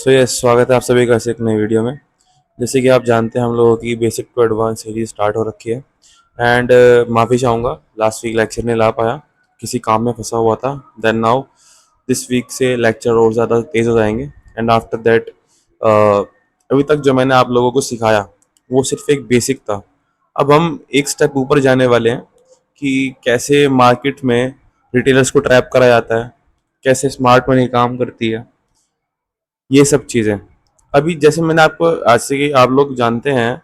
स्वागत है आप सभी का इस एक नई वीडियो में। जैसे कि आप जानते हैं हम लोगों की basic to advance series start हो रखी है। एंड माफ़ी चाहूँगा लास्ट वीक लेक्चर नहीं ला पाया, किसी काम में फंसा हुआ था। देन नाउ दिस वीक से लेक्चर और ज़्यादा तेज़ हो जाएंगे। एंड आफ्टर दैट अभी तक जो मैंने आप लोगों को सिखाया वो सिर्फ एक बेसिक था। अब हम एक स्टेप ऊपर जाने वाले हैं कि कैसे मार्केट में रिटेलर्स को ट्रैप करा जाता है, कैसे स्मार्ट मनी काम करती है, ये सब चीज़ें। अभी जैसे मैंने आपको आज से कि आप लोग जानते हैं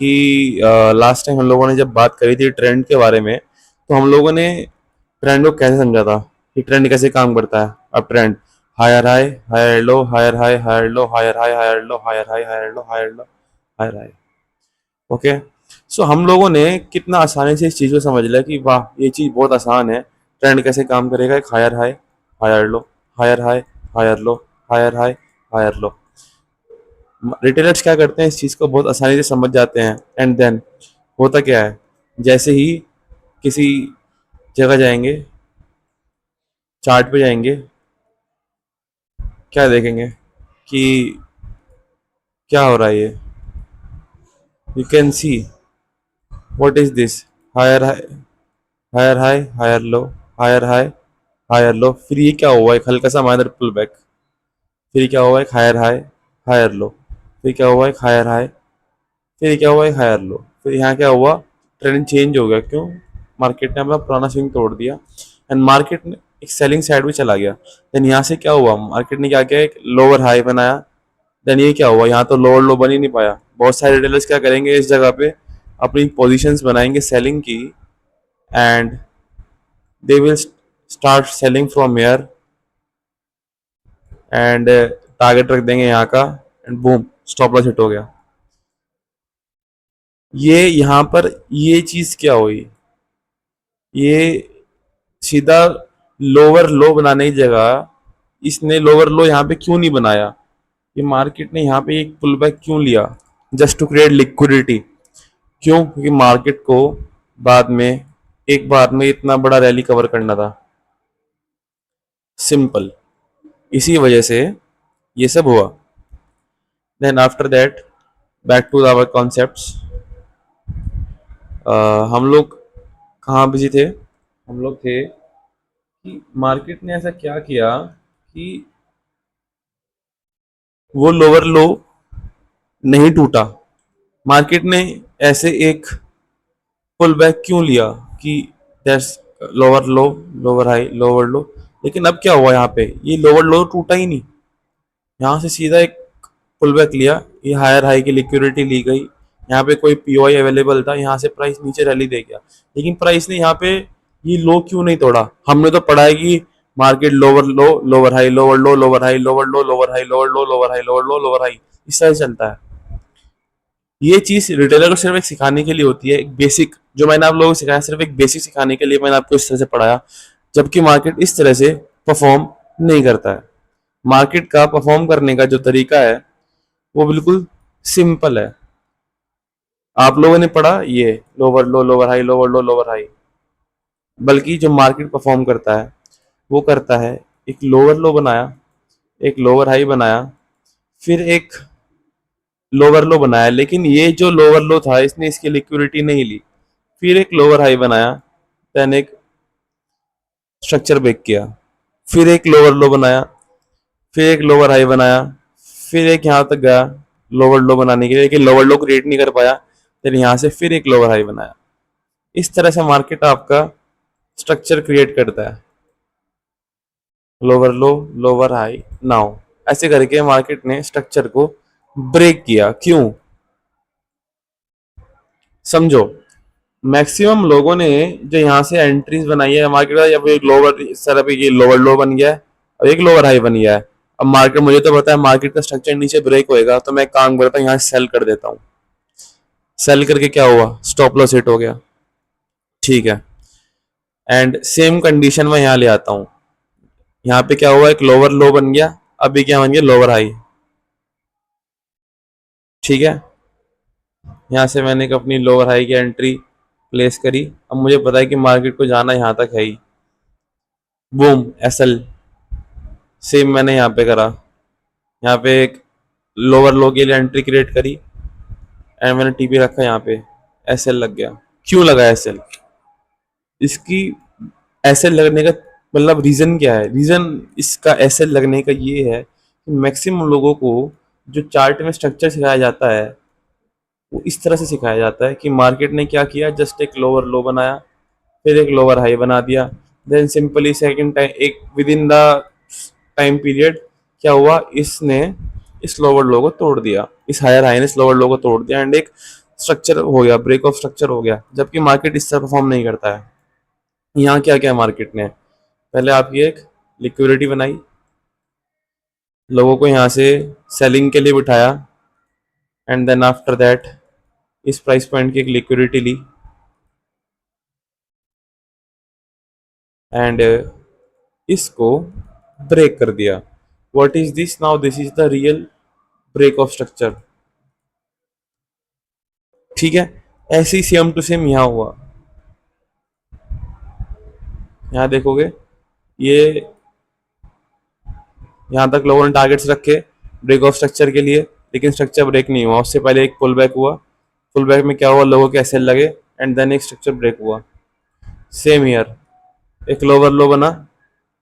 कि लास्ट टाइम हम लोगों ने जब बात करी थी ट्रेंड के बारे में, तो हम लोगों ने ट्रेंड को कैसे समझा था कि ट्रेंड कैसे काम करता है। अब trend higher high, higher low, higher high, higher low, higher high, higher low, higher high, higher low, higher low, higher high. Okay, so हम लोगों ने कितना आसानी से इस चीज़ को समझ लिया कि वाह ये चीज़ बहुत आसान है। ट्रेंड कैसे काम करेगा, एक higher high, higher low, higher high, higher low, higher high, higher low. Retailers क्या करते हैं, इस चीज़ को बहुत आसानी से समझ जाते हैं। एंड देन होता क्या है, जैसे ही किसी जगह जाएंगे, चार्ट पे जाएंगे, क्या देखेंगे कि क्या हो रहा है। ये you can see what is this, higher high, higher high, higher low, higher high, higher low. फिर ये क्या हुआ, एक हल्का सा माइनर पुल बैक। फिर क्या हुआ, एक हायर हाई, हायर लो। फिर क्या हुआ, एक हायर हाई। फिर क्या हुआ, एक हायर लो। फिर यहाँ क्या हुआ, ट्रेंड चेंज हो गया। क्यों? मार्केट ने अपना पुराना स्विंग तोड़ दिया एंड मार्केट ने एक सेलिंग साइड में चला गया। देन यहाँ से क्या हुआ, मार्केट ने क्या किया, एक लोअर हाई बनाया। देन ये क्या हुआ, यहाँ तो लोअर लो बन ही नहीं पाया। बहुत सारे रिटेलर्स क्या करेंगे, इस जगह पे अपनी पोजीशंस बनाएंगे सेलिंग की, and they will start selling from here and target रख देंगे यहाँ का, and boom stop loss hit हो गया। ये यहाँ पर ये चीज क्या हुई, ये सीधा लोअर लो बनाने की जगह इसने लोअर लो यहाँ पे क्यों नहीं बनाया। ये मार्केट ने यहाँ पे एक पुल बैक क्यों लिया, जस्ट टू क्रिएट लिक्विडिटी। क्यों? क्योंकि मार्केट को बाद में एक बार में इतना बड़ा रैली कवर करना था। सिंपल, इसी वजह से ये सब हुआ। Then after that back to our concepts. हम लोग कहाँ बिजी थे, हम लोग थे कि मार्केट ने ऐसा क्या किया कि वो लोअर लो नहीं टूटा। मार्केट ने ऐसे एक पुल बैक क्यों लिया कि that's lower low, lower high, lower लो। लेकिन अब क्या हुआ, यहाँ पे ये लोअर लो टूटा ही नहीं। यहाँ से सीधा एक पुल बैक लिया, ये हायर हाई की लिक्विडिटी ली गई। यहाँ पे कोई पीओआई अवेलेबल था, यहाँ से प्राइस नीचे रैली दे गया। लेकिन प्राइस ने यहाँ पे ये लो क्यों नहीं तोड़ा। हमने तो पढ़ा है कि market lower low, lower high, lower low, lower high, lower low, lower high, lower low, lower high, lower low, lower high, इस तरह से चलता है। ये चीज रिटेलर को सिर्फ एक सिखाने के लिए होती है, एक बेसिक जो मैंने आप लोगों को सिखाया, सिर्फ एक बेसिक सिखाने के लिए मैंने आपको इस तरह से पढ़ाया। जबकि मार्केट इस तरह से परफॉर्म नहीं करता है। मार्केट का परफॉर्म करने का जो तरीका है वो बिल्कुल सिंपल है। आप लोगों ने पढ़ा ये lower low, lower high, lower low, lower high. बल्कि जो मार्केट परफॉर्म करता है वो करता है, एक लोअर लो बनाया, एक लोअर हाई बनाया, फिर एक लोअर लो बनाया। लेकिन ये जो लोअर लो था इसने इसकी लिक्विडिटी नहीं ली। फिर एक लोअर हाई बनाया, देन एक स्ट्रक्चर ब्रेक किया, फिर एक लोअर लो बनाया, फिर एक लोअर हाई बनाया, फिर एक यहाँ तक गया लोअर लो बनाने के लिए, लेकिन लोअर लो क्रिएट नहीं कर पाया। फिर यहाँ से फिर एक लोअर हाई बनाया। इस तरह से मार्केट आपका स्ट्रक्चर क्रिएट करता है, lower low, lower high, now. ऐसे करके मार्केट ने स्ट्रक्चर को ब्रेक किया। क्यों? समझो, मैक्सिमम लोगों ने जो यहाँ से एंट्रीज बनाई है मार्केट का, या फिर एक लोअर इस तरह पे ये लोअर लो बन गया है और एक लोअर हाई बन गया है। अब मार्केट, मुझे तो पता है मार्केट का स्ट्रक्चर नीचे ब्रेक होएगा, तो मैं काम करता हूँ यहाँ सेल कर देता हूँ। सेल करके क्या हुआ, स्टॉप लॉस हिट हो गया। ठीक है, एंड सेम कंडीशन में यहाँ ले आता हूँ। यहाँ पे क्या हुआ, एक लोअर लो बन गया, अभी क्या बन गया, लोअर हाई। ठीक है, यहाँ से मैंने एक अपनी लोअर हाई की एंट्री प्लेस करी। अब मुझे पता है कि मार्केट को जाना यहाँ तक है ही। बूम, एसएल सेम मैंने यहाँ पे करा। यहाँ पे एक लोअर लो के लिए एंट्री क्रिएट करी एंड मैंने टीपी रखा यहाँ पे, एसएल लग गया। क्यों लगा एसएल? इसकी एसएल लगने का मतलब रीजन क्या है? रीजन इसका एसएल लगने का ये है कि मैक्सिमम लोगों को जो चार्ट में स्ट्रक्चर सिखाया जाता है वो इस तरह से सिखाया जाता है कि मार्केट ने क्या किया, जस्ट एक लोअर लो बनाया, फिर एक लोअर हाई बना दिया, देन सिंपली सेकंड टाइम एक with in the time period क्या हुआ, इसने इस लोअर लो को तोड़ दिया, इस हायर हाई ने इस लोअर लो को तोड़ दिया एंड एक स्ट्रक्चर हो गया, ब्रेक ऑफ स्ट्रक्चर हो गया। जबकि मार्केट इस तरह परफॉर्म नहीं करता है। यहाँ क्या क्या मार्केट ने पहले आपकी एक लिक्विडिटी बनाई, लोगों को यहाँ से सेलिंग के लिए बिठाया एंड देन आफ्टर दैट इस प्राइस पॉइंट की एक लिक्विडिटी ली एंड इसको ब्रेक कर दिया। What is this now? This is the real break of structure. ठीक है, ऐसे ही सेम टू सेम यहाँ हुआ। यहाँ देखोगे ये यहाँ तक लोगों ने टारगेट्स रखे ब्रेक ऑफ स्ट्रक्चर के लिए, लेकिन स्ट्रक्चर ब्रेक नहीं हुआ। उससे पहले एक पुल बैक हुआ, पुल बैक में क्या हुआ, लोगों के एसएल लगे एंड देन एक स्ट्रक्चर ब्रेक हुआ। सेम ईयर एक लोअर लो बना,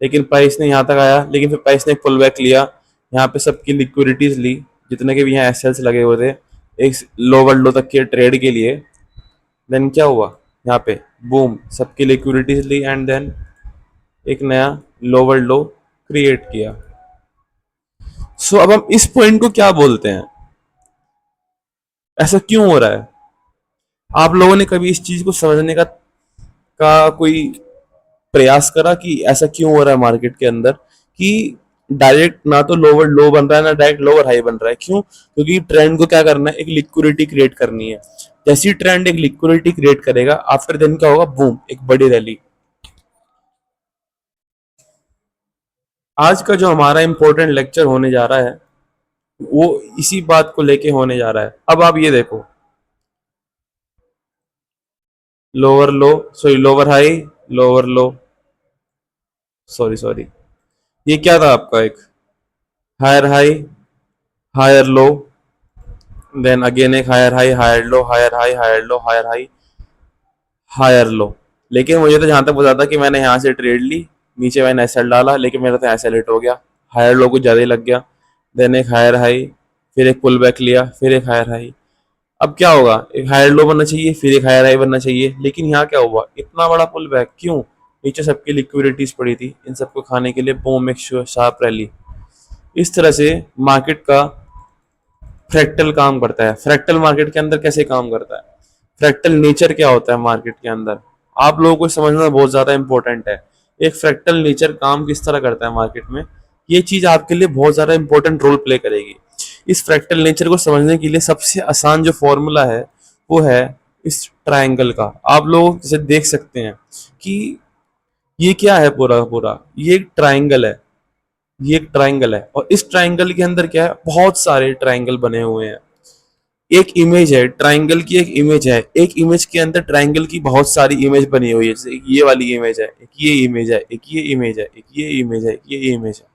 लेकिन प्राइस ने यहाँ तक आया, लेकिन फिर प्राइस ने एक पुल बैक लिया, यहाँ पे सबकी लिक्विडिटीज ली, जितने के भी यहाँ एसएल्स लगे हुए थे एक लोअर लो तक के ट्रेड के लिए। देन क्या हुआ, यहाँ पे बूम सबकी लिक्विडिटीज ली एंड देन एक नया लोअर लो क्रिएट किया। सो अब हम इस पॉइंट को क्या बोलते हैं? ऐसा क्यों हो रहा है? आप लोगों ने कभी इस चीज को समझने का कोई प्रयास करा कि ऐसा क्यों हो रहा है मार्केट के अंदर कि डायरेक्ट ना तो लोअर लो बन रहा है ना डायरेक्ट लोअर हाई बन रहा है? क्यों? क्योंकि ट्रेंड को क्या करना है, एक लिक्विडिटी क्रिएट करनी है। जैसी ट्रेंड एक लिक्विडिटी क्रिएट करेगा आफ्टर देन क्या होगा, बूम एक बड़ी रैली। आज का जो हमारा इंपॉर्टेंट लेक्चर होने जा रहा है वो इसी बात को लेके होने जा रहा है। अब आप ये देखो, lower low sorry lower high, lower low sorry sorry, ये क्या था आपका, एक higher high, higher low, then again एक higher high, higher low, higher high, higher low, higher high, higher low. लेकिन मुझे तो जहां तक पता था कि मैंने यहाँ से ट्रेड ली, नीचे मैंने एसएल डाला, लेकिन मेरा तो एसएल हिट हो गया, हायर लो कुछ ज्यादा ही लग गया। देन एक हायर हाई, फिर एक पुल बैक लिया, फिर एक हायर हाई। अब क्या होगा, एक हायर लो बनना चाहिए, फिर एक हायर हाई बनना चाहिए, लेकिन यहाँ क्या हुआ, इतना बड़ा पुल बैक क्यों? नीचे सबकी लिक्विडिटीज पड़ी थी, इन सबको खाने के लिए बूम एक शार्प रैली। इस तरह से मार्केट का फ्रैक्टल काम करता है। फ्रैक्टल मार्केट के अंदर कैसे काम करता है, फ्रैक्टल नेचर क्या होता है मार्केट के अंदर, आप लोगों को समझना बहुत ज्यादा इंपॉर्टेंट है। एक फ्रैक्टल नेचर काम किस तरह करता है मार्केट में, ये चीज आपके लिए बहुत ज्यादा इंपॉर्टेंट रोल प्ले करेगी। इस फ्रैक्टल नेचर को समझने के लिए सबसे आसान जो फॉर्मूला है वो है इस ट्राइंगल का। आप लोग जैसे देख सकते हैं कि ये क्या है, पूरा पूरा ये एक ट्राइंगल है, ये एक ट्राइंगल है और इस ट्राइंगल के अंदर क्या है, बहुत सारे ट्राइंगल बने हुए हैं। एक इमेज है ट्राइंगल की, एक इमेज है, एक इमेज के अंदर ट्राइंगल की बहुत सारी इमेज बनी हुई है। जैसे एक ये वाली इमेज है, एक ये इमेज है, एक ये इमेज है, एक ये इमेज है, एक ये इमेज है,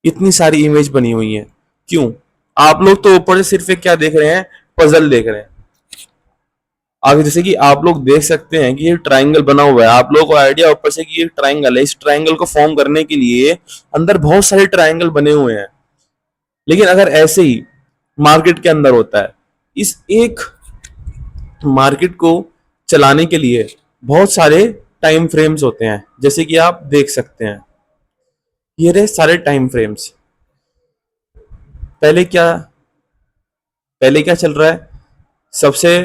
इतनी सारी इमेज बनी हुई है। क्यों? आप लोग तो ऊपर से सिर्फ एक क्या देख रहे हैं, पजल देख रहे हैं। आगे जैसे कि आप लोग देख सकते हैं कि ये ट्राइंगल बना हुआ है, आप लोगों को आइडिया ऊपर से कि ये ट्राइंगल है, इस ट्राइंगल को फॉर्म करने के लिए अंदर बहुत सारे ट्राइंगल बने हुए हैं। लेकिन अगर ऐसे ही मार्केट के अंदर होता है, इस एक मार्केट को चलाने के लिए बहुत सारे टाइम फ्रेम्स होते हैं, जैसे कि आप देख सकते हैं ये रहे सारे टाइम फ्रेम्स। पहले क्या पहले क्या चल रहा है, सबसे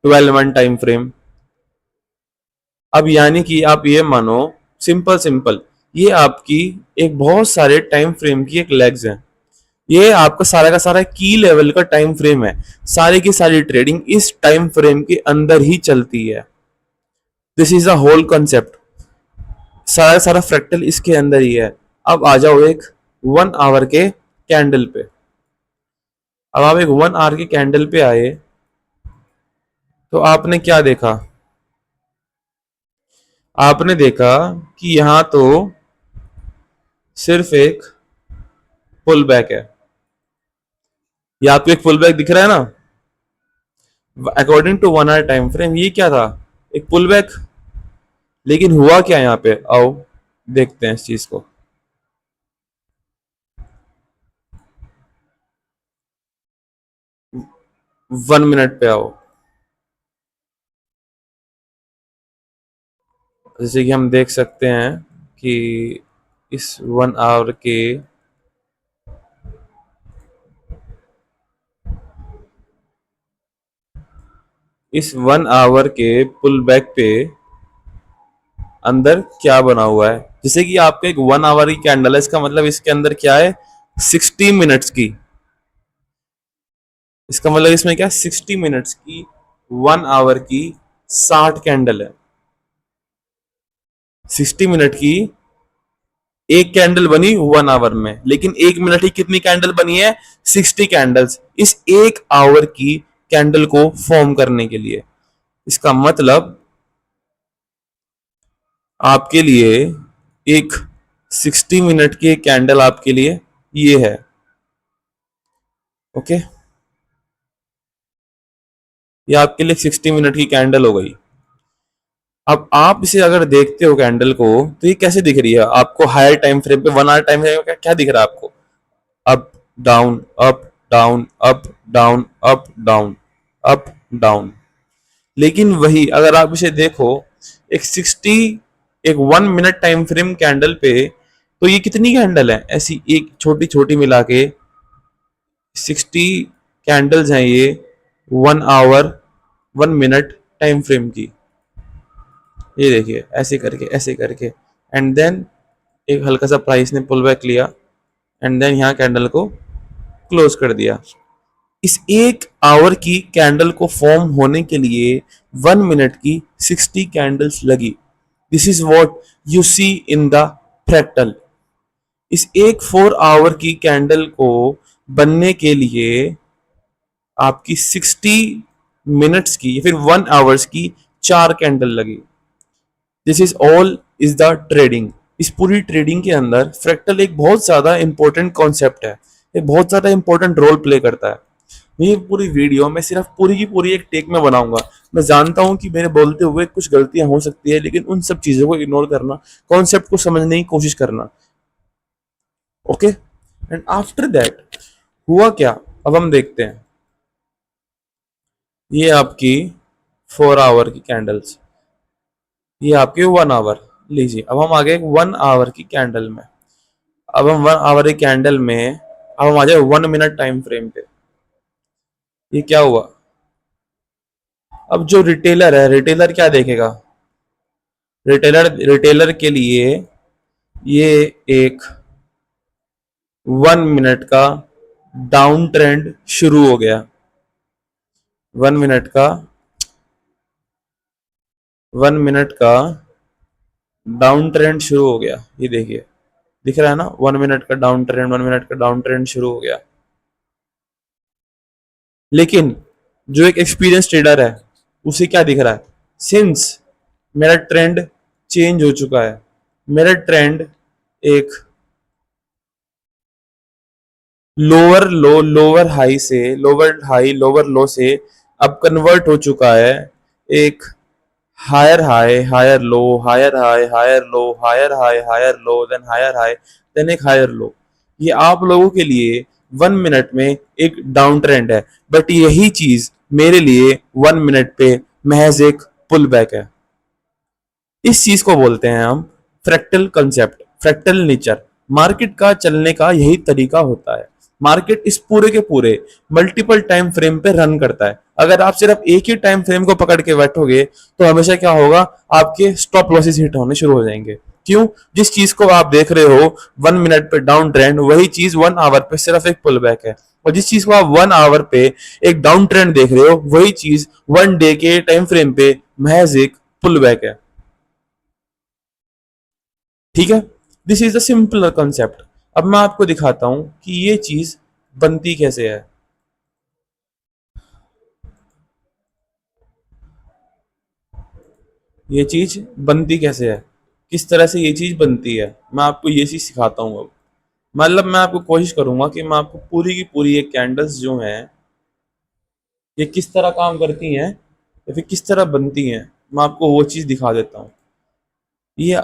12 मंथ टाइम फ्रेम। अब यानी कि आप ये मानो, सिंपल सिंपल, ये आपकी एक बहुत सारे टाइम फ्रेम की एक लेग्स है, ये आपका सारा का सारा की लेवल का टाइम फ्रेम है। सारी की सारी ट्रेडिंग इस टाइम फ्रेम के अंदर ही चलती है। This is the whole concept, सारा सारा फ्रैक्टल इसके अंदर ही है। अब आ जाओ एक 1 आवर के कैंडल पे। अब आप एक 1 आवर के कैंडल पे आए तो आपने क्या देखा, आपने देखा कि यहां तो सिर्फ एक पुल बैक है। ये आपको एक पुल बैक दिख रहा है ना, according to 1 hour time frame ये क्या था, एक पुल बैक। लेकिन हुआ क्या यहाँ पे, आओ देखते हैं इस चीज को। 1 मिनट पे आओ। जैसे कि हम देख सकते हैं कि इस 1 आवर के, इस 1 आवर के पुल बैक पे अंदर क्या बना हुआ है। जैसे कि आपका एक 1 आवर की कैंडल है, इसका मतलब इसके अंदर क्या है, 60 मिनट्स की। इसका मतलब इसमें क्या, 60 मिनट्स की, 1 आवर की 60 कैंडल है। 60 मिनट की एक कैंडल बनी 1 आवर में, लेकिन 1 मिनट की कितनी कैंडल बनी है, 60 कैंडल्स इस 1 आवर की कैंडल को फॉर्म करने के लिए। इसका मतलब आपके लिए एक 60 मिनट की कैंडल आपके लिए ये है। ओके, ये आपके लिए 60 मिनट की कैंडल हो गई। अब आप इसे अगर देखते हो कैंडल को, तो ये कैसे दिख रही है आपको, हायर टाइम फ्रेम पे, 1 आवर टाइम फ्रेम पे क्या दिख रहा है आपको, up down up down up down up down up down. लेकिन वही अगर आप इसे देखो एक 60, एक 1 मिनट टाइम फ्रेम कैंडल पे, तो ये कितनी कैंडल है ऐसी एक छोटी छोटी मिला के, 60 कैंडल्स हैं ये 1 आवर 1 मिनट टाइम फ्रेम की। ये देखिए ऐसे करके ऐसे करके, एंड देन एक हल्का सा प्राइस ने पुल बैक लिया, एंड देन यहाँ कैंडल को क्लोज कर दिया। इस 1 आवर की कैंडल को फॉर्म होने के लिए 1 मिनट की 60 कैंडल्स लगी। This is what you see in the fractal. इस एक 4 आवर की कैंडल को बनने के लिए आपकी 60 मिनट्स की या फिर 1 आवर्स की 4 कैंडल लगी। This is all is the trading. इस पूरी ट्रेडिंग के अंदर फ्रैक्टल एक बहुत ज्यादा इंपॉर्टेंट कॉन्सेप्ट है, ये बहुत ज्यादा इंपॉर्टेंट रोल प्ले करता है। ये पूरी वीडियो मैं सिर्फ पूरी की पूरी एक टेक में बनाऊंगा। मैं जानता हूं कि मेरे बोलते हुए कुछ गलतियां हो सकती है, लेकिन उन सब चीजों को इग्नोर करना, कॉन्सेप्ट को समझने की कोशिश करना। ओके, एंड आफ्टर दैट हुआ क्या, अब हम देखते हैं। ये आपकी 4 आवर की कैंडल्स, ये आपके 1 आवर। लीजिए अब हम आ गए 1 आवर की कैंडल में। अब हम 1 आवर की कैंडल में, अब हम आ जाए 1 मिनट टाइम फ्रेम पे। ये क्या हुआ, अब जो रिटेलर है, रिटेलर क्या देखेगा, रिटेलर के लिए ये एक 1 मिनट का डाउन ट्रेंड शुरू हो गया। 1 मिनट का, 1 मिनट का डाउन ट्रेंड शुरू हो गया। ये देखिए दिख रहा है ना, 1 मिनट का डाउन ट्रेंड, 1 मिनट का डाउन ट्रेंड शुरू हो गया। लेकिन जो एक एक्सपीरियंस ट्रेडर है उसे क्या दिख रहा है, सिंस मेरा ट्रेंड चेंज हो चुका है, मेरा ट्रेंड एक लोअर लो लोअर हाई से, लोअर हाई लोअर लो से अब कन्वर्ट हो चुका है एक higher high higher low, higher high higher low, higher high higher low, then higher high, then एक हायर लो। ये आप लोगों के लिए 1 मिनट में एक डाउन ट्रेंड है, बट यही चीज मेरे लिए 1 मिनट पे महज एक पुल बैक है। इस चीज को बोलते हैं हम fractal concept, fractal nature. Market का चलने का यही तरीका होता है। मार्केट इस पूरे के पूरे मल्टीपल टाइम फ्रेम पे रन करता है। अगर आप सिर्फ एक ही टाइम फ्रेम को पकड़ के बैठोगे तो हमेशा क्या होगा, आपके स्टॉप लॉसेस हिट होने शुरू हो जाएंगे। क्यों, जिस चीज को आप देख रहे हो 1 मिनट पे डाउन ट्रेंड, वही चीज 1 आवर पे सिर्फ एक पुल बैक है। और जिस चीज को आप 1 आवर पे एक डाउन ट्रेंड देख रहे हो, वही चीज 1 डे के टाइम फ्रेम पे महज एक पुल बैक है। ठीक है, this is the simple concept. अब मैं आपको दिखाता हूं कि ये चीज बनती कैसे है। ये चीज बनती कैसे है, किस तरह से ये चीज बनती है, मैं आपको ये चीज सिखाता हूं अब। मतलब मैं आपको कोशिश करूंगा कि मैं आपको पूरी की पूरी ये कैंडल्स जो हैं ये किस तरह काम करती हैं या फिर किस तरह बनती हैं, मैं आपको वो चीज़ दिखा देता हूँ। ये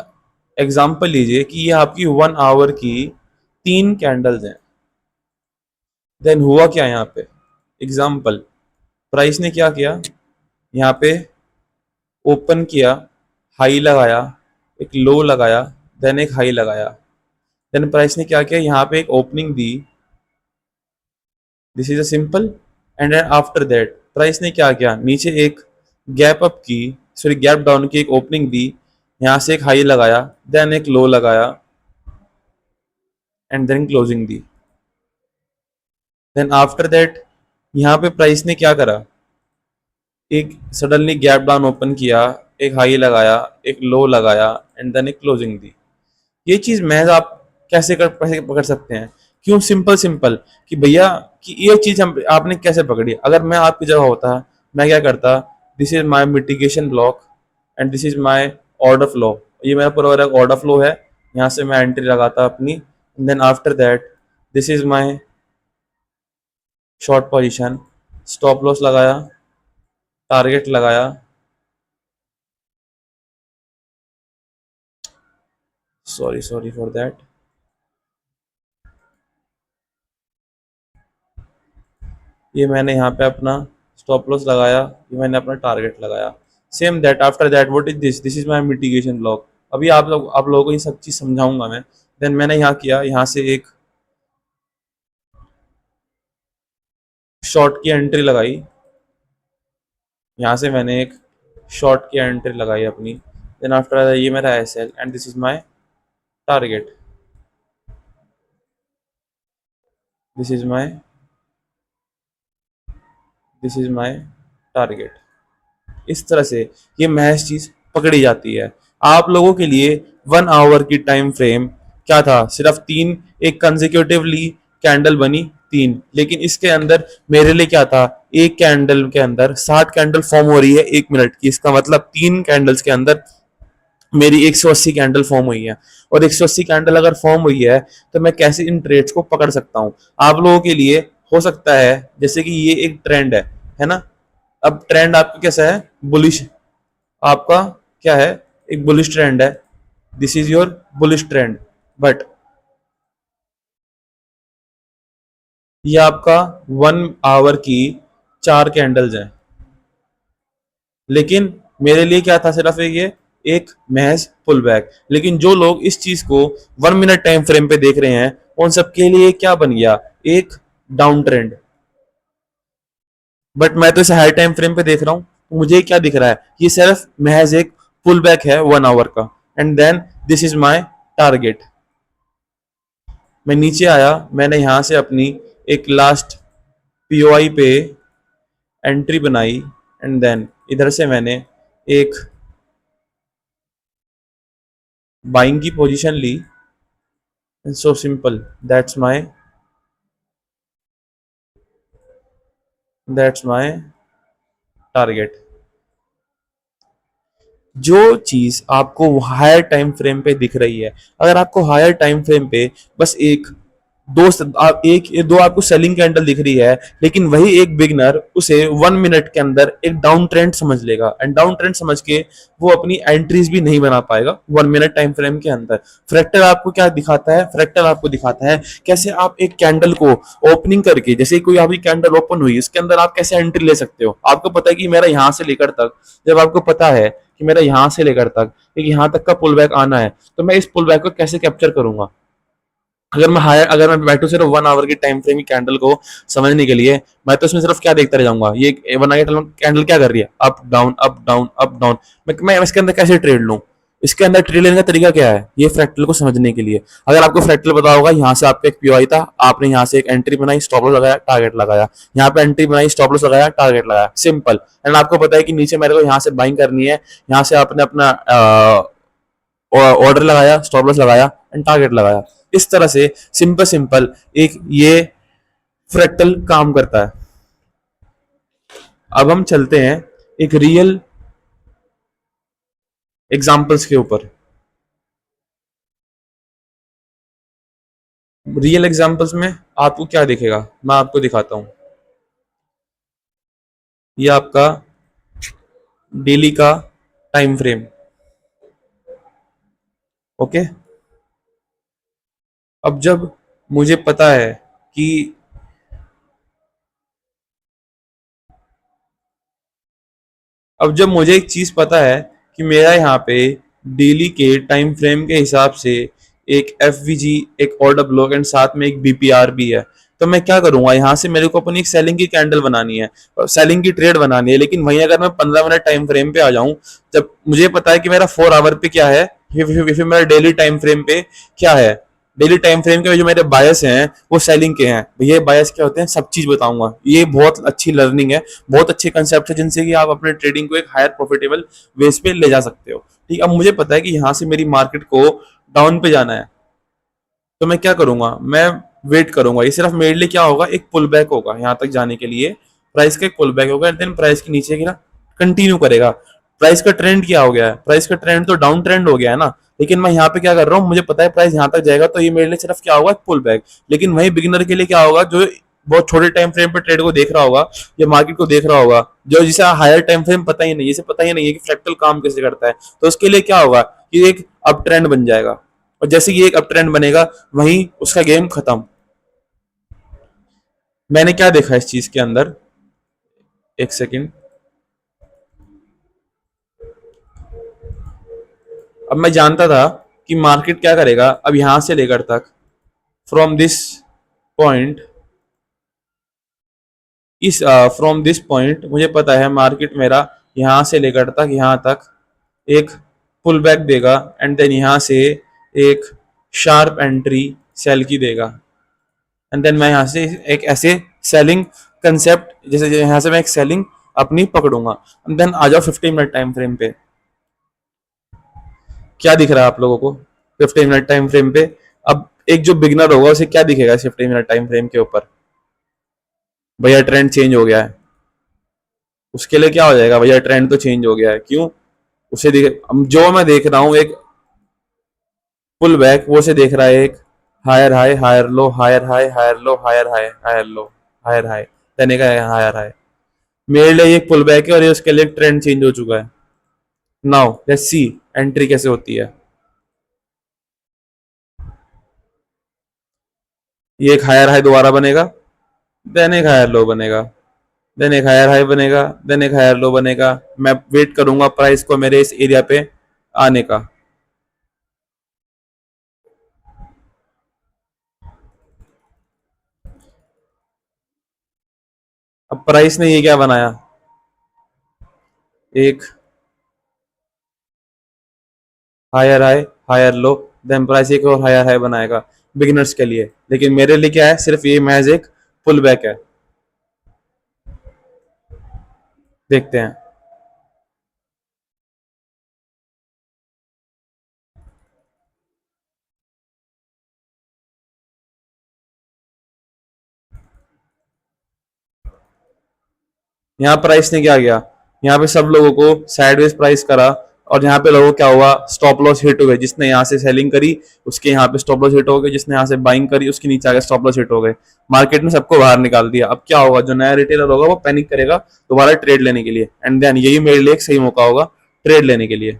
एग्जाम्पल लीजिए कि ये आपकी 1 आवर की 3 कैंडल्स हैं। देन हुआ क्या यहाँ पे, एग्जाम्पल, प्राइस ने क्या किया, यहाँ पे ओपन किया, हाई लगाया, एक लो लगाया, देन एक हाई लगाया, देन प्राइस ने क्या किया, यहाँ पे एक ओपनिंग दी, this is a simple, and then after that price ने क्या किया, नीचे एक गैप अप की, सॉरी गैप डाउन की, एक ओपनिंग दी, यहाँ से एक हाई लगाया, देन एक लो लगाया, एंड देन क्लोजिंग दी। देन आफ्टर दैट यहाँ पे प्राइस ने क्या करा, एक सडनली गैप डाउन ओपन किया, एक हाई लगाया, एक लो लगाया, एंड देन एक क्लोजिंग दी। ये चीज महज आप कैसे पकड़ सकते हैं, क्यों, सिंपल सिंपल, कि भैया कि ये चीज हम आपने कैसे पकड़ी। अगर मैं आपकी जगह होता, मैं क्या करता, this is my mitigation block and this is my order flow, ये मेरा पूरा ऑर्डर फ्लो है, यहाँ से मैं एंट्री लगाता अपनी, then after that this is my short position, stop loss लगाया, टारगेट लगाया, सॉरी सॉरी फॉर दैट, ये मैंने यहाँ पे अपना स्टॉप लॉस लगाया, ये मैंने अपना टारगेट लगाया। Same that after that what is this is my mitigation block. अभी आप लोगों को ये सब चीज़ समझाऊंगा मैं। देन मैंने यहाँ किया, यहाँ से एक शॉर्ट की एंट्री लगाई, यहाँ से मैंने एक शॉर्ट की एंट्री लगाई अपनी, देन आफ्टर ये मेरा S L and this is my target, this is my this is my target. इस तरह से ये महज चीज पकड़ी जाती है। आप लोगों के लिए 1 आवर की टाइम फ्रेम क्या था, सिर्फ 3, एक कंजिक्यूटिवली कैंडल बनी 3, लेकिन इसके अंदर मेरे लिए क्या था, एक कैंडल के अंदर 60 कैंडल फॉर्म हो रही है 1 मिनट की, इसका मतलब 3 कैंडल्स के अंदर मेरी 180 कैंडल फॉर्म हुई है। और 180 कैंडल अगर फॉर्म हुई है तो मैं कैसे इन ट्रेड्स को पकड़ सकता हूँ। आप लोगों के लिए हो सकता है जैसे कि ये एक ट्रेंड है ना, अब ट्रेंड आपका कैसा है, बुलिश, आपका क्या है, एक बुलिश ट्रेंड है, this is your bullish trend, but ये आपका 1 आवर की 4 कैंडल्स हैं, लेकिन मेरे लिए क्या था, सिर्फ ये एक महज पुल बैक। लेकिन जो लोग इस चीज को 1 मिनट टाइम फ्रेम पे देख रहे हैं उन सबके लिए क्या बन गया, एक डाउन ट्रेंड। बट मैं तो इसे हाई टाइम फ्रेम पे देख रहा हूँ, मुझे क्या दिख रहा है, ये सिर्फ महज एक पुल बैक है 1 आवर का, and then this is my target. मैं नीचे आया, मैंने यहां से अपनी एक लास्ट पीओआई पे एंट्री बनाई, एंड देन इधर से मैंने एक बाइंग की पोजीशन ली, so simple, that's my target. जो चीज आपको हायर टाइम फ्रेम पे दिख रही है, अगर आपको हायर टाइम फ्रेम पे बस एक एक दो आपको सेलिंग कैंडल दिख रही है, लेकिन वही एक बिगनर उसे 1 मिनट के अंदर एक डाउन ट्रेंड समझ लेगा, एंड डाउन ट्रेंड समझ के वो अपनी एंट्रीज भी नहीं बना पाएगा 1 मिनट टाइम फ्रेम के अंदर। फ्रैक्टल आपको क्या दिखाता है, फ्रैक्टल आपको दिखाता है कैसे आप एक कैंडल को ओपनिंग करके, जैसे कोई अभी कैंडल ओपन हुई इसके अंदर आप कैसे एंट्री ले सकते हो। आपको पता है कि मेरा यहां से लेकर तक, जब आपको पता है कि मेरा यहां से लेकर तक एक यहां तक का पुल बैक आना है, तो मैं इस पुल बैक को कैसे कैप्चर करूंगा। अगर मैं बैठू सिर्फ 1 आवर की टाइम फ्रेम की कैंडल को समझने के लिए, मैं तो इसमें सिर्फ क्या देखता रह जाऊंगा, ये 1 आवर कैंडल क्या कर रही है, up down up down up down, मैं इसके अंदर कैसे ट्रेड लूं। इसके अंदर ट्रेड लेने का तरीका क्या है, ये फ्रैक्टल को समझने के लिए। अगर आपको फ्रैक्टल पता होगा, यहाँ से आपका एक पीओआई था, आपने यहाँ से एक एंट्री बनाई, स्टॉप लॉस लगाया, टारगेट लगाया, यहाँ पे एंट्री बनाई, स्टॉप लॉस लगाया, टारगेट लगाया, सिंपल। एंड आपको पता है कि नीचे मेरे को यहाँ से बाइंग करनी है, यहाँ से आपने अपना ऑर्डर लगाया, स्टॉप लॉस लगाया, एंड टारगेट लगाया। इस तरह से सिंपल सिंपल एक ये फ्रैक्टल काम करता है। अब हम चलते हैं एक रियल एग्जांपल्स के ऊपर। रियल एग्जांपल्स में आपको क्या दिखेगा, मैं आपको दिखाता हूँ। ये आपका डेली का टाइम फ्रेम। ओके। अब जब मुझे पता है कि अब जब मुझे एक चीज पता है कि मेरा यहाँ पे डेली के टाइम फ्रेम के हिसाब से एक एफ एक ऑर्डर ब्लॉक एंड साथ में एक बीपीआर भी है, तो मैं क्या करूंगा, यहाँ से मेरे को अपनी एक सेलिंग की कैंडल बनानी है, सेलिंग की ट्रेड बनानी है। लेकिन वहीं अगर मैं 15 मिनट टाइम फ्रेम पे आ जाऊं, जब मुझे पता है कि मेरा 4 आवर पे क्या है, फिर मेरा डेली टाइम फ्रेम पे क्या है, डेली टाइम फ्रेम के जो मेरे बायस हैं वो सेलिंग के हैं, ये बायस क्या होते हैं सब चीज बताऊंगा। ये बहुत अच्छी लर्निंग है, बहुत अच्छे कंसेप्ट है जिनसे कि आप अपने ट्रेडिंग को एक हायर प्रॉफिटेबल बेस पे ले जा सकते हो। ठीक, अब मुझे पता है कि यहाँ से मेरी मार्केट को डाउन पे जाना है, तो मैं क्या करूंगा, मैं वेट करूंगा। ये सिर्फ मेरे लिए क्या होगा, एक पुल बैक होगा यहाँ तक जाने के लिए, प्राइस का एक पुल बैक होगा एंड देन प्राइस के नीचे गिरा कंटिन्यू करेगा। प्राइस का ट्रेंड क्या हो गया है, प्राइस का ट्रेंड तो डाउन ट्रेंड हो गया है ना। लेकिन मैं यहाँ पे क्या कर रहा हूँ, मुझे पता है प्राइस यहाँ तक जाएगा, तो ये मेरे लिए सिर्फ क्या होगा, पुल बैक। लेकिन वही बिगिनर के लिए क्या होगा, जो बहुत छोटे टाइम फ्रेम पे ट्रेड को देख रहा होगा या मार्केट को देख रहा होगा, जो जिसे हायर टाइम फ्रेम पता ही नहीं, जिसे पता ही नहीं है कि फ्रैक्टल काम कैसे करता है, तो उसके लिए क्या होगा कि एक अप ट्रेंड बन जाएगा। और जैसे ये एक अप ट्रेंड बनेगा, वहीं उसका गेम खत्म। मैंने क्या देखा इस चीज के अंदर, एक सेकंड। अब मैं जानता था कि मार्केट क्या करेगा, अब यहां से लेकर तक, फ्रॉम दिस पॉइंट, इस फ्रॉम दिस पॉइंट मुझे पता है मार्केट मेरा यहां से लेकर तक यहां तक एक पुल बैक देगा एंड देन यहां से एक शार्प एंट्री सेल की देगा। एंड देन मैं यहाँ से एक ऐसे सेलिंग कंसेप्ट, जैसे यहाँ से मैं एक सेलिंग अपनी पकड़ूंगा। एंड देन आ जाओ 15 मिनट टाइम फ्रेम पे, क्या दिख रहा है आप लोगों को 15 मिनट टाइम फ्रेम पे। अब एक जो बिगनर होगा उसे क्या दिखेगा 15 मिनट टाइम फ्रेम के ऊपर, भैया ट्रेंड चेंज हो गया है। उसके लिए क्या हो जाएगा, भैया ट्रेंड तो चेंज हो गया है, क्यों, उसे देख, जो मैं देख रहा हूँ एक पुल बैक, वो से देख रहा है एक higher high higher low higher high higher low higher high higher low higher high, देने का हायर हाई। मेरे लिए ये पुल बैक है और ये उसके लिए ट्रेंड चेंज हो चुका है। नाउ लेट्स सी एंट्री कैसे होती है। ये एक हायर हाई दोबारा बनेगा, देन एक हायर लो बनेगा, देन एक हायर हाई बनेगा, देन एक हायर लो बनेगा। मैं वेट करूंगा प्राइस को मेरे इस एरिया पे आने का। अब प्राइस ने ये क्या बनाया, एक higher high higher low, then price एक और हायर हाई बनाएगा बिगिनर्स के लिए। लेकिन मेरे लिए क्या है, सिर्फ ये महज एक पुल बैक है। देखते हैं। यहाँ प्राइस ने क्या किया, यहाँ पे सब लोगों को साइडवेज प्राइस करा, और यहाँ पे लोगों को क्या हुआ, स्टॉप लॉस हिट हो गए। जिसने यहाँ से सेलिंग करी उसके यहाँ पे स्टॉप लॉस हिट हो गए, जिसने यहाँ से बाइंग करी उसके नीचे आगे स्टॉप लॉस हिट हो गए। मार्केट ने सबको बाहर निकाल दिया। अब क्या होगा, जो नया रिटेलर होगा वो पैनिक करेगा दोबारा ट्रेड लेने के लिए, एंड देन यही मेरे लिए एक सही मौका होगा ट्रेड लेने के लिए।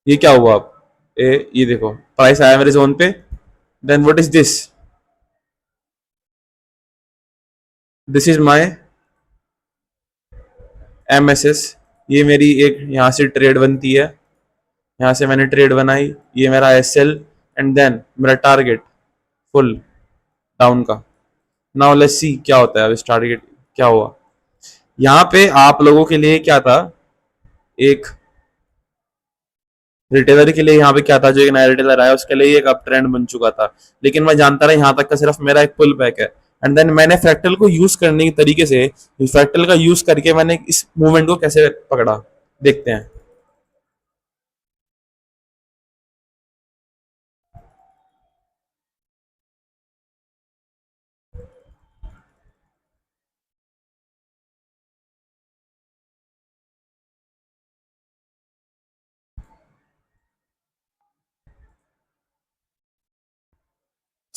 ये क्या हुआ, अब ये देखो प्राइस आया मेरे जोन पे, then what is this, this is my MSS. ये मेरी एक यहाँ से ट्रेड बनती है, यहाँ से मैंने ट्रेड बनाई, ये मेरा एसएल एंड देन मेरा टारगेट फुल डाउन का। नाउ लेट्स सी क्या होता है अब इस टारगेट, क्या हुआ यहाँ पे आप लोगों के लिए क्या था, एक रिटेलर के लिए यहाँ पे क्या था, जो एक नया रिटेलर आया उसके लिए एक अप ट्रेंड बन चुका था। लेकिन मैं जानता रहा यहाँ तक का सिर्फ मेरा एक पुल बैक है। एंड देन मैंने फ्रैक्टल को यूज करने के तरीके से, फ्रैक्टल का यूज करके मैंने इस मूवमेंट को कैसे पकड़ा, देखते हैं।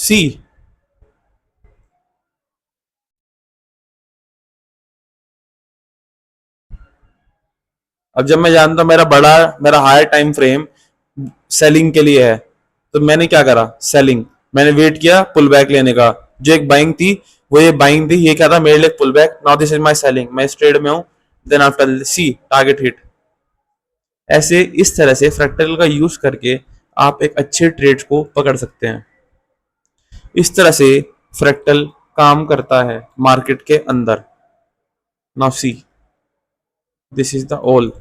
सी। अब जब मैं जानता हूं मेरा हायर टाइम फ्रेम सेलिंग के लिए है, तो मैंने क्या करा, सेलिंग। मैंने वेट किया पुल बैक लेने का। जो एक बाइंग थी, वो ये बाइंग थी, ये क्या था, मेरे लिए pull back. Now this is my selling, मैं इस ट्रेड में हूं। Then after see target hit. ऐसे इस तरह से फ्रैक्टल का यूज करके आप एक अच्छे ट्रेड को पकड़ सकते हैं। इस तरह से फ्रैक्टल काम करता है मार्केट के अंदर। Now see, this is the all.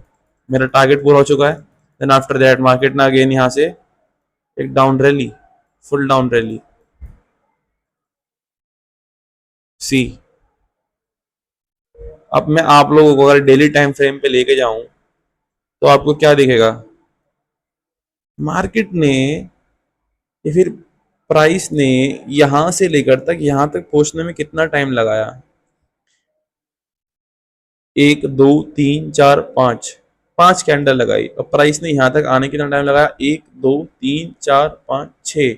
मेरा टारगेट पूरा हो चुका है। देन आफ्टर दैट मार्केट ना अगेन यहाँ से एक down rally, full down rally. See, अब मैं आप लोगों को अगर डेली टाइम फ्रेम पे लेके जाऊं, तो आपको क्या दिखेगा, मार्केट ने या फिर प्राइस ने यहां से लेकर तक यहां तक पहुंचने में कितना टाइम लगाया। एक, दो, तीन, चार, पांच, पांच कैंडल लगाई। और प्राइस ने यहां तक आने कितना टाइम लगाया, एक, दो, तीन, चार, पांच, छह।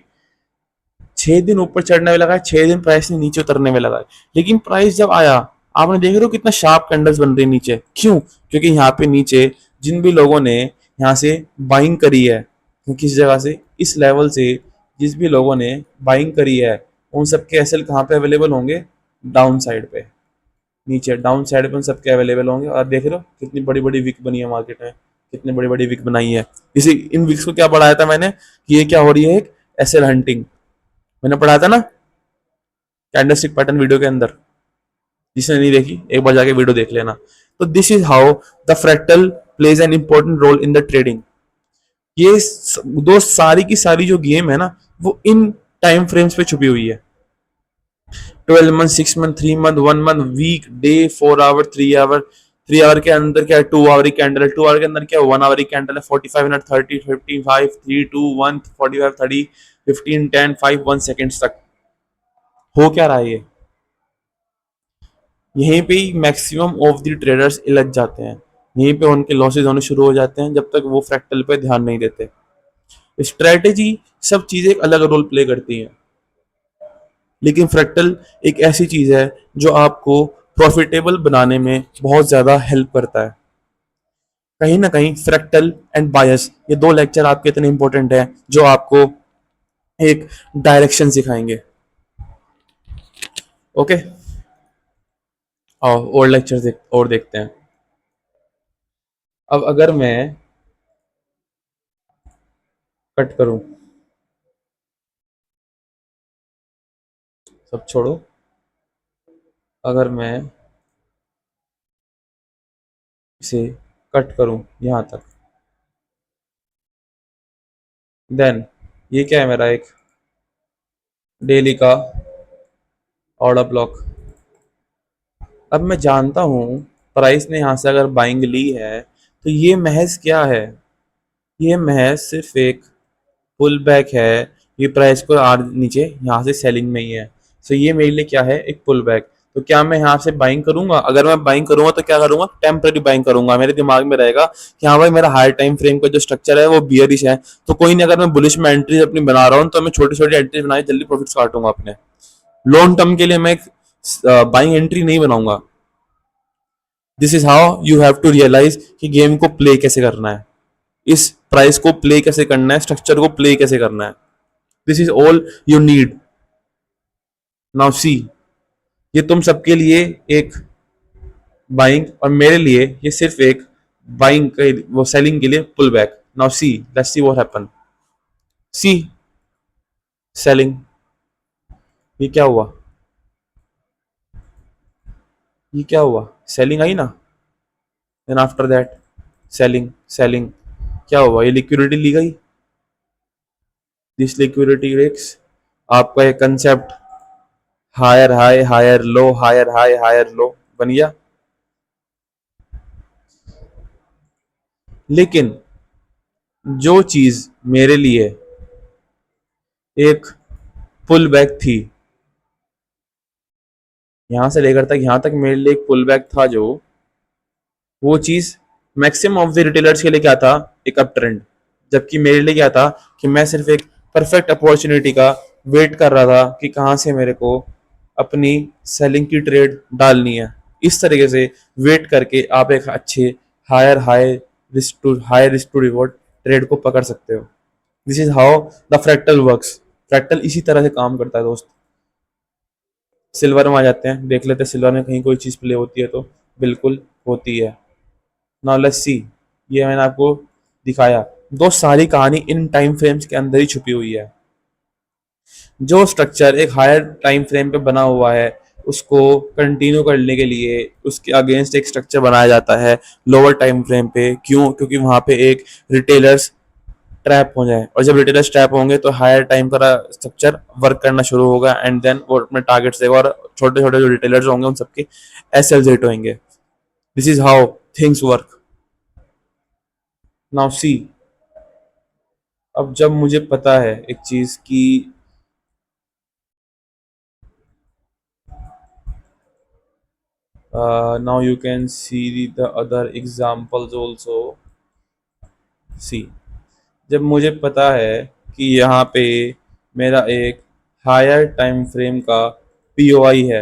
6 दिन ऊपर चढ़ने में लगा, 6 दिन प्राइस ने नीचे उतरने में लगा। लेकिन प्राइस जब आया, आपने देख रहे हो कितना शार्प कैंडल्स बन रही नीचे। क्यों? क्योंकि यहाँ पे नीचे जिन भी लोगों ने यहाँ से बाइंग करी है, किस जगह से, इस लेवल से जिस भी लोगों ने बाइंग करी है, उन सबके एसएल कहाँ पे अवेलेबल होंगे, डाउन साइड पे। नीचे डाउन साइड पे उन सबके अवेलेबल होंगे। और देख रहे हो कितनी बड़ी बड़ी विक बनी है मार्केट में, कितनी बड़ी बड़ी विक बनाई है। इसी इन विक्स को क्या बढ़ाया था मैंने, कि ये क्या हो रही है, एक एसएल हंटिंग। मैंने पढ़ा था ना कैंडलस्टिक पैटर्न वीडियो के अंदर। जिसने नहीं देखी, एक बार जाके वीडियो देख लेना। तो this is how the fractal plays an important role in the trading. ये दो सारी की सारी जो गेम है ना, वो इन टाइम फ्रेम्स पे छुपी हुई है। 12 month, 6 month, 3 month, 1 month, week, day, 4 hour, 3 hour. 3 hour के अंदर क्या है, 2 आवर की कैंडल है। 2 आवर के अंदर क्या है, 1 आवर की कैंडल है। 45 मिनट, 30, 55, 3, 2, 1, 45, 30, 15, 10, 5, 1 सेकेंड तक हो क्या रहा है ये। यहीं पे ही मैक्सिमम ऑफ द ट्रेडर्स इलझ जाते हैं। यहीं पे उनके लॉसेज होने शुरू हो जाते हैं, जब तक वो फ्रैक्टल पे ध्यान नहीं देते। स्ट्रेटेजी, सब चीजें एक अलग रोल प्ले करती हैं, लेकिन फ्रैक्टल एक ऐसी चीज है जो आपको प्रॉफिटेबल बनाने में बहुत ज्यादा हेल्प करता है। कहीं ना कहीं फ्रैक्टल एंड बायस, ये दो लेक्चर आपके इतने इंपॉर्टेंट हैं, जो आपको एक डायरेक्शन सिखाएंगे। ओके, और लेक्चर और देखते हैं। अब अगर मैं कट करूं, सब छोड़ो, अगर मैं इसे कट करूं यहां तक, देन ये क्या है, मेरा एक डेली का ऑर्डर ब्लॉक। अब मैं जानता हूं प्राइस ने यहां से अगर बाइंग ली है, तो ये महज क्या है, ये महज सिर्फ एक पुल बैक है। ये प्राइस को नीचे यहाँ से सेलिंग में ही है। सो ये मेरे लिए क्या है, एक पुल बैक। तो क्या मैं यहाँ से बाइंग करूंगा, अगर मैं बाइंग करूंगा तो क्या करूंगा, टेम्पररी बाइंग करूंगा। मेरे दिमाग में रहेगा कि हाँ भाई, मेरा हायर टाइम फ्रेम का जो स्ट्रक्चर है वो बियरिश है, तो कोई नहीं, अगर मैं बुलिश में एंट्रीज अपनी बना रहा हूँ, तो मैं छोटी छोटी एंट्रीज बनाई, जल्दी प्रॉफिट्स काटूंगा अपने। लॉन्ग टर्म के लिए मैं एक बाइंग एंट्री नहीं बनाऊंगा। This is how you have to realize कि गेम को प्ले कैसे करना है, इस प्राइस को प्ले कैसे करना है, स्ट्रक्चर को प्ले कैसे करना है। This is all you need. Now see, ये तुम सबके लिए एक बाइंग, और मेरे लिए ये सिर्फ एक बाइंग, वो सेलिंग के लिए pull back. Now see, let's see what happen. See, selling. ये क्या हुआ, ये क्या हुआ, सेलिंग आई ना। Then after that selling, selling. क्या हुआ, ये लिक्विडिटी ली गई। दिस लिक्विडिटी रिस्क, आपका ये concept higher high, higher low, higher high, higher low बन गया। लेकिन जो चीज मेरे लिए एक पुल बैक थी, यहां से लेकर तक यहां तक मेरे लिए एक पुल बैक था, जो वो चीज मैक्सिमम ऑफ द रिटेलर्स के लिए क्या था, एक अप ट्रेंड। जबकि मेरे लिए क्या था, कि मैं सिर्फ एक परफेक्ट अपॉर्चुनिटी का वेट कर रहा था कि कहाँ से मेरे को अपनी सेलिंग की ट्रेड डालनी है। इस तरीके से वेट करके आप एक अच्छे higher high risk to reward trade को पकड़ सकते हो। This is how the fractal works. Fractal इसी तरह से काम करता है दोस्त। सिल्वर में आ जाते हैं, देख लेते हैं सिल्वर में कहीं कोई चीज़ प्ले होती है तो। बिल्कुल होती है। नाउ लेट्स सी। ये मैंने आपको दिखाया। दोस्त सारी कहानी इन टाइम फ्रेम्स के अंदर ही छुपी हुई है। जो स्ट्रक्चर एक हायर टाइम फ्रेम पे बना हुआ है उसको कंटिन्यू करने के लिए उसके अगेंस्ट एक स्ट्रक्चर बनाया जाता है लोअर टाइम फ्रेम पे। क्यों? क्योंकि वहां पे एक रिटेलर्स ट्रैप हो जाए, और जब रिटेलर्स ट्रैप होंगे तो हायर टाइम का स्ट्रक्चर वर्क करना शुरू होगा एंड देन वो अपने टारगेट्स देगा, और छोटे छोटे जो रिटेलर्स होंगे उन सबके एसएल हिट होंगे। This is how things work. Now see. अब जब मुझे पता है एक चीज की, now you can see the other examples also। सी। जब मुझे पता है कि यहाँ पे मेरा एक हायर टाइम फ्रेम का पीओआई है,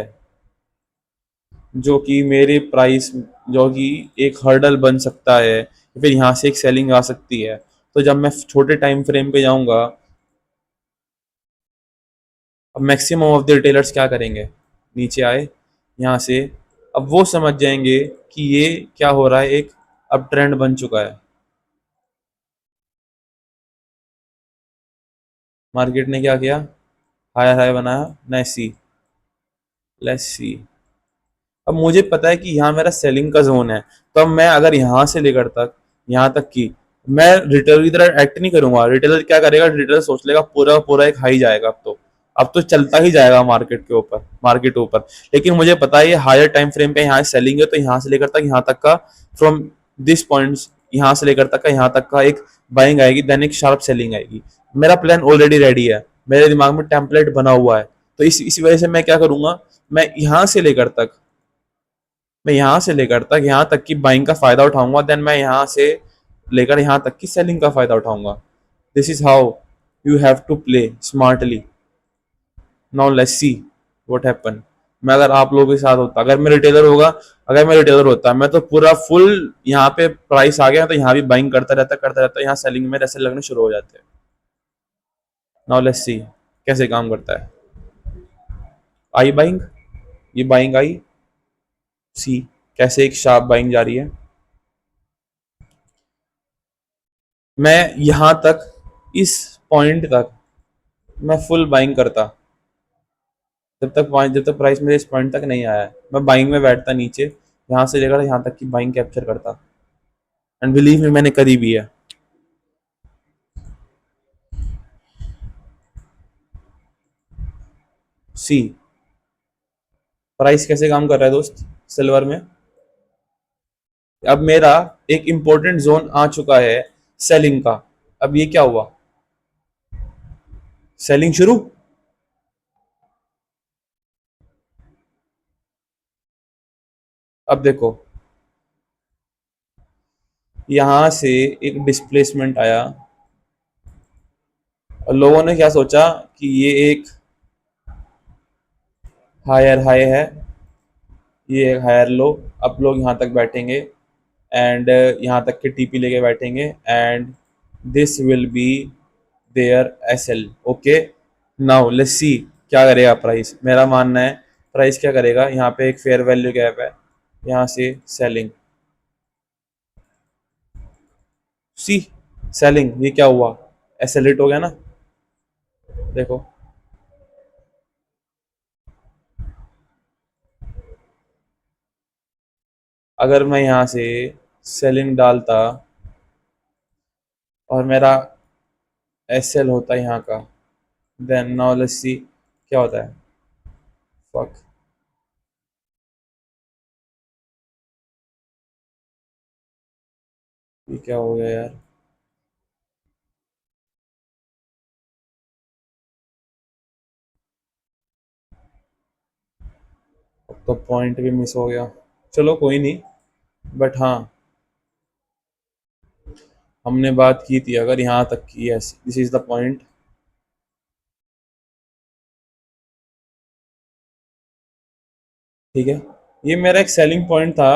जो कि मेरे प्राइस, जो कि एक हर्डल बन सकता है, फिर यहाँ से एक सेलिंग आ सकती है। तो जब मैं छोटे टाइम फ्रेम पे जाऊँगा, अब मैक्सिमम ऑफ द रिटेलर्स क्या करेंगे? नीचे आए यहाँ से। अब वो समझ जाएंगे कि ये क्या हो रहा है, एक अब ट्रेंड बन चुका है। मार्केट ने क्या किया? हायर हाई बनाया। Let's see. अब मुझे पता है कि यहाँ मेरा सेलिंग का जोन है। तो अब मैं अगर यहाँ से लेकर तक यहाँ तक की, मैं रिटेलर की तरह एक्ट नहीं करूंगा। रिटेलर क्या करेगा? रिटेलर सोच लेगा पूरा पूरा एक हाई जाएगा। अब तो चलता ही जाएगा मार्केट के ऊपर, मार्केट ऊपर। लेकिन मुझे पता है ये हायर टाइम फ्रेम पे यहाँ सेलिंग है, तो यहाँ से लेकर तक यहाँ तक का, फ्रॉम दिस पॉइंट्स, यहाँ से लेकर तक का यहाँ तक का एक बाइंग आएगी, देन एक शार्प सेलिंग आएगी। मेरा प्लान ऑलरेडी रेडी है, मेरे दिमाग में टेम्पलेट बना हुआ है। तो इसी वजह से मैं क्या करूंगा, मैं यहाँ से लेकर तक, मैं यहाँ से लेकर तक यहाँ तक की बाइंग का फायदा उठाऊंगा, देन मैं यहाँ से लेकर यहाँ तक की सेलिंग का फायदा उठाऊंगा। This is how you have to play smartly. Now let's see what happen. मैं अगर आप लोगों के साथ होता, अगर मैं रिटेलर होता, मैं तो पूरा फुल यहाँ पे प्राइस आ गया तो यहाँ भी बाइंग करता रहता, यहाँ सेलिंग में ऐसे लगने शुरू हो जाते हैं। नाउ लेट्स सी कैसे काम करता है। आई बाइंग, ये बाइंग आई। सी कैसे एक शार्प बाइंग जा रही है। मैं यहाँ तक, इस पॉइंट तक मैं फुल बाइंग करता। जब तक प्राइस मेरे इस पॉइंट तक नहीं आया है, मैं बाइंग में बैठता नीचे, यहाँ से लेकर यहाँ तक की बाइंग कैप्चर करता। एंड बिलीव में मैंने करी भी है। सी प्राइस कैसे काम कर रहा है दोस्त सिल्वर में। अब मेरा एक इंपॉर्टेंट जोन आ चुका है सेलिंग का। अब ये क्या हुआ? सेलिंग शुरू। अब देखो, यहां से एक डिस्प्लेसमेंट आया, और लोगों ने क्या सोचा कि ये एक हायर हाई है, ये एक हायर लो। अब लोग यहाँ तक बैठेंगे एंड यहाँ तक के टीपी लेके बैठेंगे, and this will be there SL. Okay, now let's see क्या करेगा प्राइस। मेरा मानना है प्राइस क्या करेगा, यहाँ पे एक फेयर वैल्यू गैप है, यहाँ से सेलिंग। सी सेलिंग, ये क्या हुआ? एसएल हो गया ना। देखो, अगर मैं यहाँ से सेलिंग डालता और मेरा एसएल होता यहाँ का, देन नाउ लेट्स सी क्या होता है। फक, ये क्या हो गया यार? अब तो पॉइंट भी मिस हो गया। चलो कोई नहीं, बट हाँ, हमने बात की थी अगर यहाँ तक की। Yes, this is the point. ठीक है, ये मेरा एक सेलिंग पॉइंट था।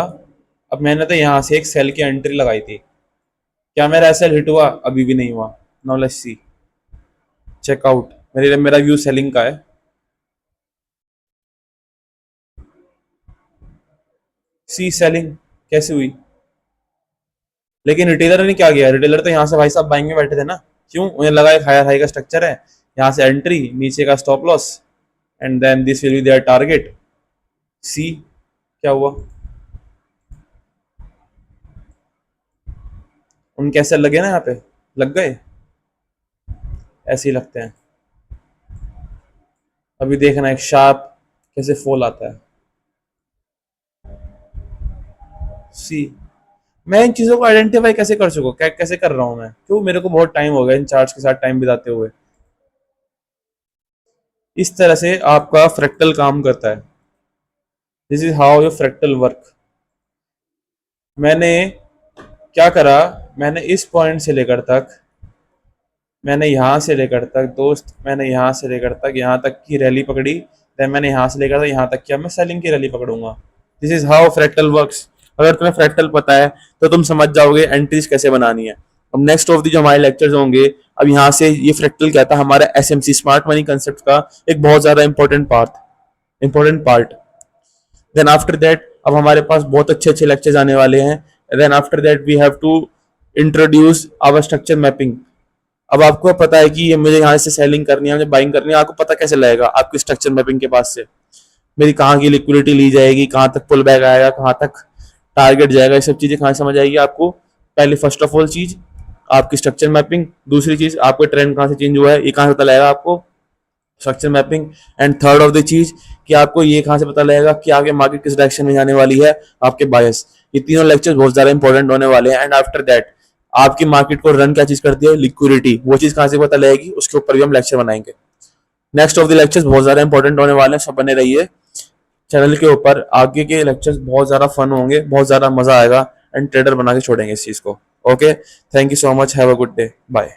अब मैंने तो यहाँ से एक सेल की एंट्री लगाई थी। क्या मेरा एसएल हिट हुआ? अभी भी नहीं हुआ। Now let's see, check out. मेरा व्यू सेलिंग का है। सी सेलिंग कैसे हुई? लेकिन रिटेलर ने क्या किया? रिटेलर तो यहाँ से भाई साहब बाइंग में बैठे थे ना। क्यों? उन्हें लगा एक हायर हाई का स्ट्रक्चर है, यहाँ से एंट्री, नीचे का stop loss, and then this will be their target. See क्या हुआ? उन कैसे लगे ना, यहाँ पे लग गए, ऐसे ही लगते हैं। अभी देखना एक शार्प कैसे फॉल आता है। सी, मैं इन चीजों को आइडेंटिफाई कैसे कर सकूँ? कैसे कर रहा हूँ मैं? क्यों, मेरे को बहुत टाइम हो गया इन चार्ट्स के साथ टाइम बिताते हुए। इस तरह से आपका फ्रैक्टल काम करता है। This is how your fractal work. मैंने क्या करा, मैंने इस पॉइंट से लेकर तक, मैंने यहाँ से लेकर तक दोस्त, मैंने यहाँ से लेकर तक यहाँ तक की रैली पकड़ी। देन मैंने यहाँ से लेकर तक यहाँ तक किया, मैं सेलिंग की रैली पकड़ूंगा। This is how fractal works. अगर तुम्हें फ्रैक्टल पता है तो तुम समझ जाओगे एंट्रीज कैसे बनानी है। अब नेक्स्ट ऑफ दी जो हमारे लेक्चर्स होंगे, अब यहाँ से ये फ्रैक्टल क्या था, हमारा एसएमसी स्मार्ट मनी कंसेप्ट का एक बहुत ज्यादा important part. Then after that अब हमारे पास बहुत अच्छे अच्छे लेक्चर्स आने वाले हैं। Then after that we have to introduce our structure mapping. अब आपको पता है कि ये मुझे यहाँ से सेलिंग करनी है, मुझे बाइंग करनी है, आपको पता कैसे लगेगा? आपकी स्ट्रक्चर मैपिंग के पास से मेरी कहाँ की लिक्विडिटी ली जाएगी, कहाँ तक पुल बैक आएगा, कहाँ तक टारगेट जाएगा, ये सब चीजें कहाँ समझ आएगी आपको? पहले फर्स्ट ऑफ ऑल चीज आपकी स्ट्रक्चर मैपिंग, दूसरी चीज आपका ट्रेंड कहाँ से चेंज हुआ है, ये कहाँ से पता लगेगा आपको? Structure mapping. And third of the चीज कि आपको ये कहाँ से पता लगेगा कि आगे मार्केट किस डायरेक्शन में जाने वाली है, आपके बायस। ये तीनों लेक्चर्स बहुत ज्यादा इंपॉर्टेंट होने वाले हैं। एंड आफ्टर दैट आपकी मार्केट को रन क्या चीज करती है? लिक्विडिटी। वो चीज कहाँ से पता लगेगी, उसके ऊपर भी हम लेक्चर बनाएंगे। नेक्स्ट ऑफ द लेक्चर्स बहुत ज्यादा इंपॉर्टेंट होने वाले हैं, सब बने रहिए चैनल के ऊपर। आगे के लेक्चर्स बहुत ज्यादा फन होंगे, बहुत ज्यादा मजा आएगा, एंड ट्रेडर बना के छोड़ेंगे इस चीज को। Okay, thank you so much, have a good day, bye.